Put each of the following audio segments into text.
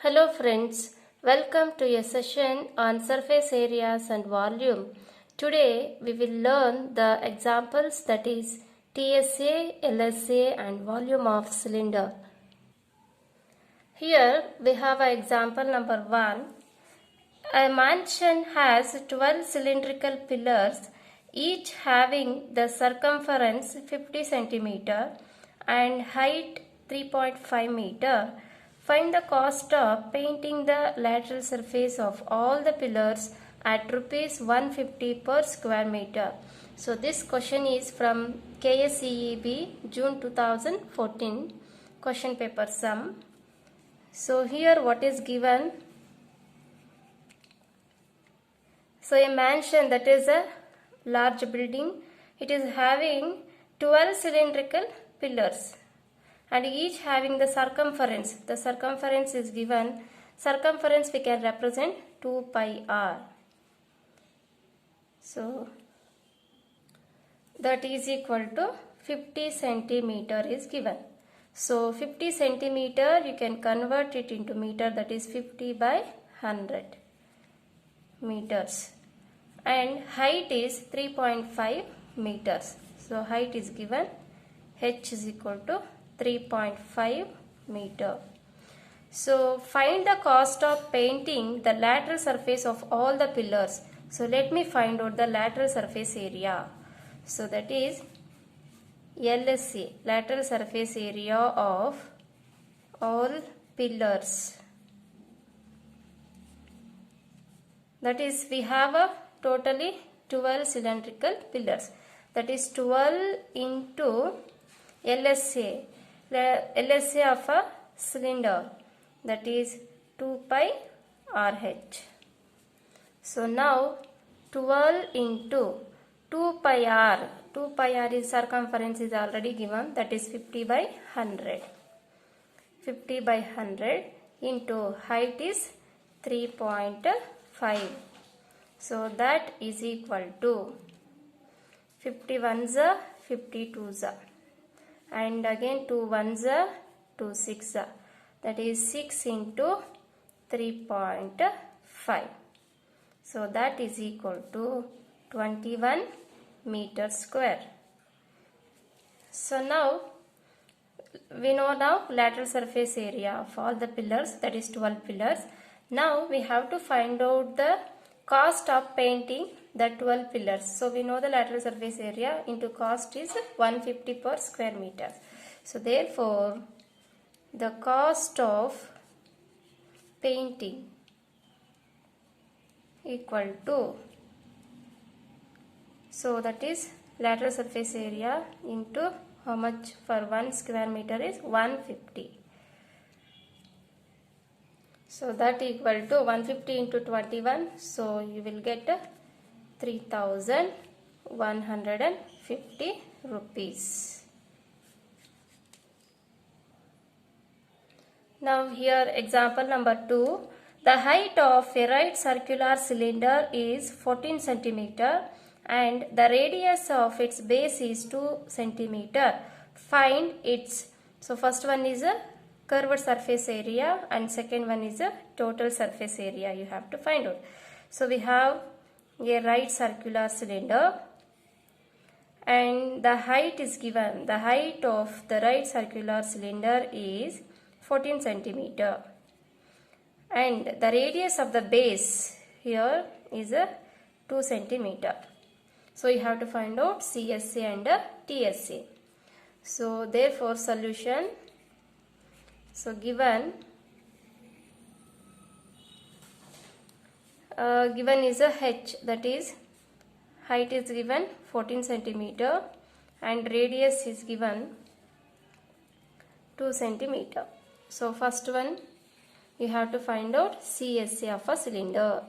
Hello friends, welcome to a session on surface areas and volume. Today we will learn the examples, that is TSA, LSA and volume of cylinder. Here we have an example number 1. A mansion has 12 cylindrical pillars, each having the circumference 50 cm and height 3.5 meter. Find the cost of painting the lateral surface of all the pillars at rupees 150 per square meter. So this question is from KSEEB June 2014 question paper sum. So here what is given? So a mansion, that is a large building, it is having 12 cylindrical pillars and each having the circumference. The circumference is given. Circumference we can represent 2 pi r. So that is equal to 50 centimeter is given. So 50 centimeter you can convert it into meter, that is 50 by 100 meters. And height is 3.5 meters. So height is given, h is equal to 3.5 meter. So find the cost of painting the lateral surface of all the pillars. So let me find out the lateral surface area. So that is LSA, lateral surface area of all pillars. That is, we have a totally 12 cylindrical pillars. That is 12 into LSA. The LSA of a cylinder, that is 2 pi RH. So now 12 into 2 pi r. 2 pi r is circumference is already given, that is 50 by 100. 50 by 100 into height is 3.5. So that is equal to 50 ones are 52s and again 2 ones are 2 6, that is 6 into 3.5. So that is equal to 21 meter square. So now we know now lateral surface area of all the pillars, that is 12 pillars. Now we have to find out the cost of painting the 12 pillars. So we know the lateral surface area into cost is 150 per square meter. So therefore the cost of painting equal to, so that is lateral surface area into how much for 1 square meter is 150. So that equal to 150 into 21. So you will get 3,150 rupees. Now here example number 2. The height of a right circular cylinder is 14 centimeter and the radius of its base is 2 centimeter. Find its, so first one is a curved surface area and second one is a total surface area you have to find out. So we have a right circular cylinder and the height is given. The height of the right circular cylinder is 14 centimeter and the radius of the base here is a 2 centimeter. So you have to find out CSA and TSA. So therefore solution, so given is a h, that is height is given 14 centimeter and radius is given 2 centimeter. So first one you have to find out CSA of a cylinder.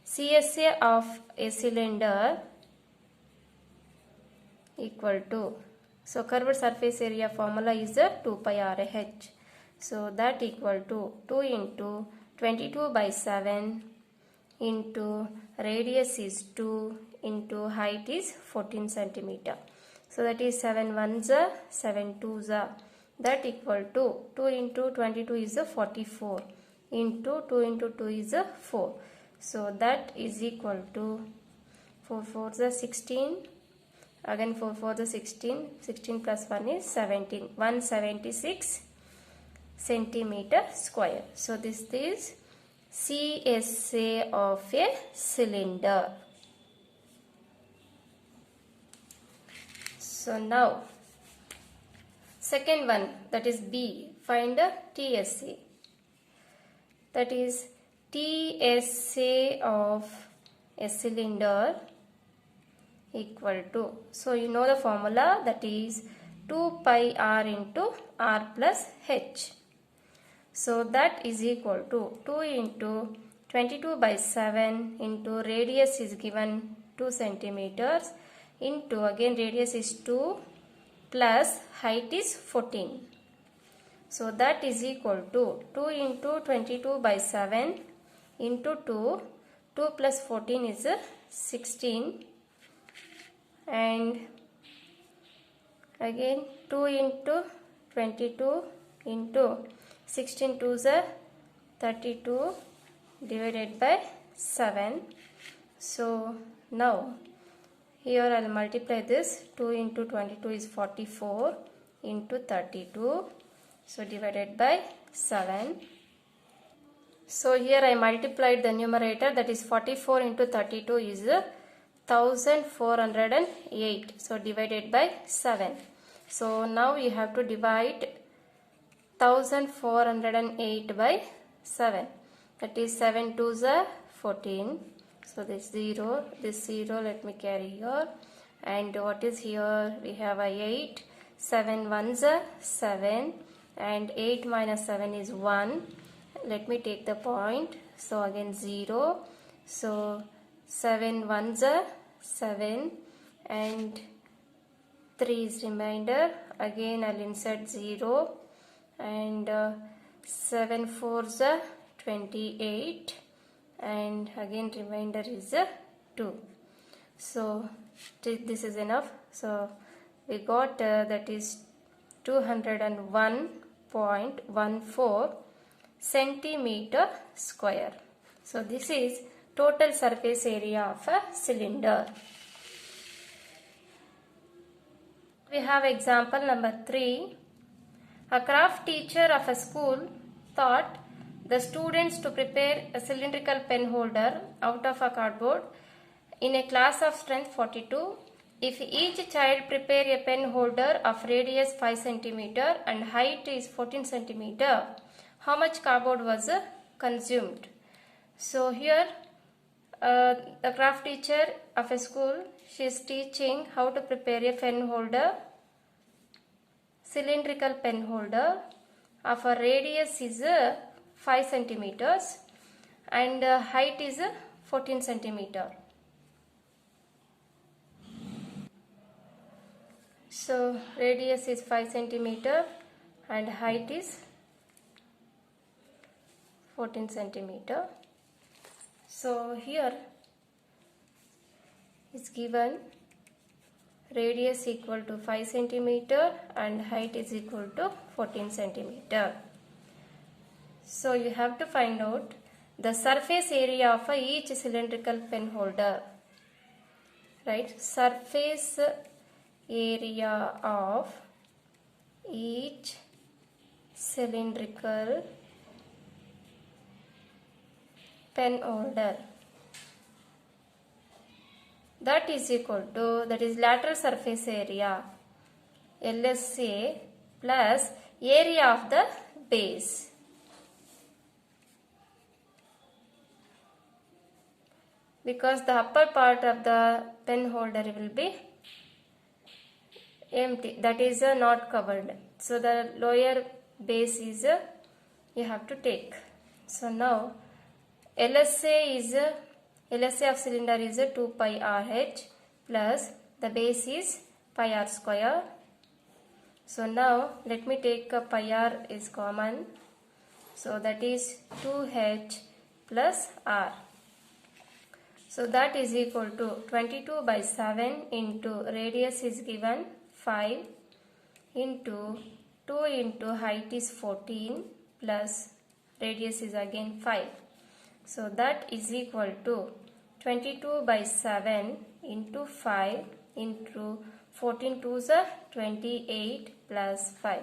CSA of a cylinder equal to, so curved surface area formula is a 2 pi RH. So that equal to 2 into 22 by 7 into radius is 2 into height is 14 centimeter. So that is 7 ones are 7 twos are, that equal to 2 into 22 is a 44 into 2 into 2 is 4. So that is equal to 4 4 is 16. Again 4 4 is 16. 16 plus 1 is 17. 176 centimeter square. So this is CSA of a cylinder. So now second one, that is B, find the TSA. That is TSA of a cylinder equal to, so you know the formula, that is 2 pi r into r plus h. So that is equal to 2 into 22 by 7 into radius is given 2 centimeters into, again radius is 2 plus height is 14. So that is equal to 2 into 22 by 7 into 2. 2 plus 14 is 16. And again 2 into 22 into 16 to the 32 divided by 7. So now here I will multiply this. 2 into 22 is 44 into 32. So divided by 7. So here I multiplied the numerator, that is 44 into 32 is 1408. So divided by 7. So now you have to divide 1408 by 7. That is 7 to the 14. So this 0, let me carry here. And what is here? We have a 8. 7 ones are 7. And 8 minus 7 is 1. Let me take the point. So again 0. So 7 ones are 7. And 3 is remainder. Again I'll insert 0. And 7 fours are 28. And again remainder is 2. So this is enough. So we got that is 201.14 centimeter square. So this is total surface area of a cylinder. We have example number 3. A craft teacher of a school taught the students to prepare a cylindrical pen holder out of a cardboard in a class of strength 42. If each child prepare a pen holder of radius 5 cm and height is 14 cm, how much cardboard was consumed? So here the craft teacher of a school, she is teaching how to prepare a pen holder, cylindrical pen holder of a radius is 5 centimeters and height is 14 centimeter. So radius is 5 centimeter and height is 14 centimeter. So here is given radius equal to 5 centimeter and height is equal to 14 centimeter. So you have to find out the surface area of each cylindrical pen holder. Right? Surface area of each cylindrical pen holder. That is equal to, that is lateral surface area, LSA, plus area of the base. Because the upper part of the pen holder will be empty, that is not covered. So the lower base is you have to take. So now LSA of cylinder is 2 pi RH plus the base is pi r square. So now let me take pi r is common. So that is 2h plus r. So that is equal to 22 by 7 into radius is given 5 into 2 into height is 14 plus radius is again 5. So that is equal to 22 by 7 into 5 into 14 2s are 28 plus 5.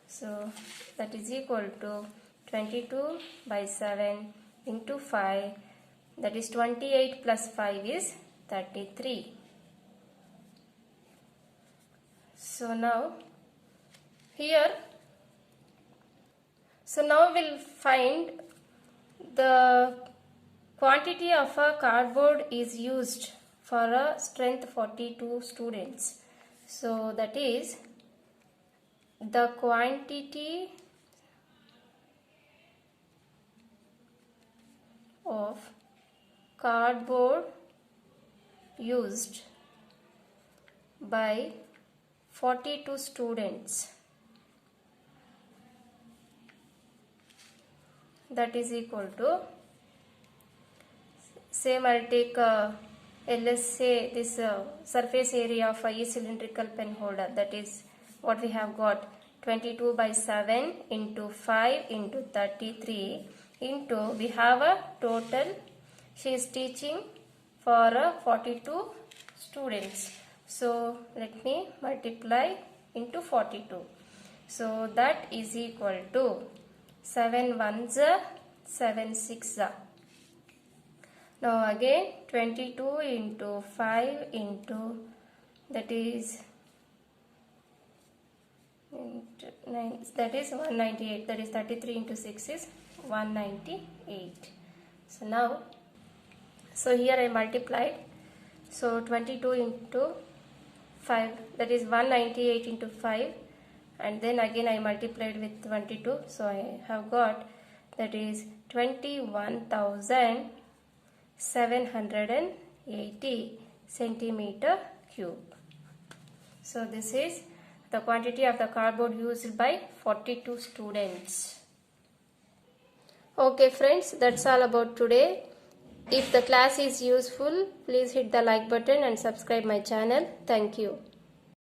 So that is equal to 22 by 7 into 5, that is 28 plus 5 is 33. So now we'll find the quantity of a cardboard is used for a strength 42 students. So that is the quantity of cardboard used by 42 students, that is equal to, say I'll take let's say this surface area of a cylindrical pen holder, that is what we have got, 22 by 7 into 5 into 33 into, we have a total, she is teaching for 42 students. So let me multiply into 42. So that is equal to 7 ones are 7 6 are. Now again 22 into 5 into, that is 9, that is 198, that is 33 into 6 is 198. So now, so here I multiplied, so 22 into 5, that is 198 into 5, and then again I multiplied with 22, so I have got, that is 21,780 centimeter cube. So this is the quantity of the cardboard used by 42 students. Okay friends, that's all about today. If the class is useful, please hit the like button and subscribe my channel. Thank you.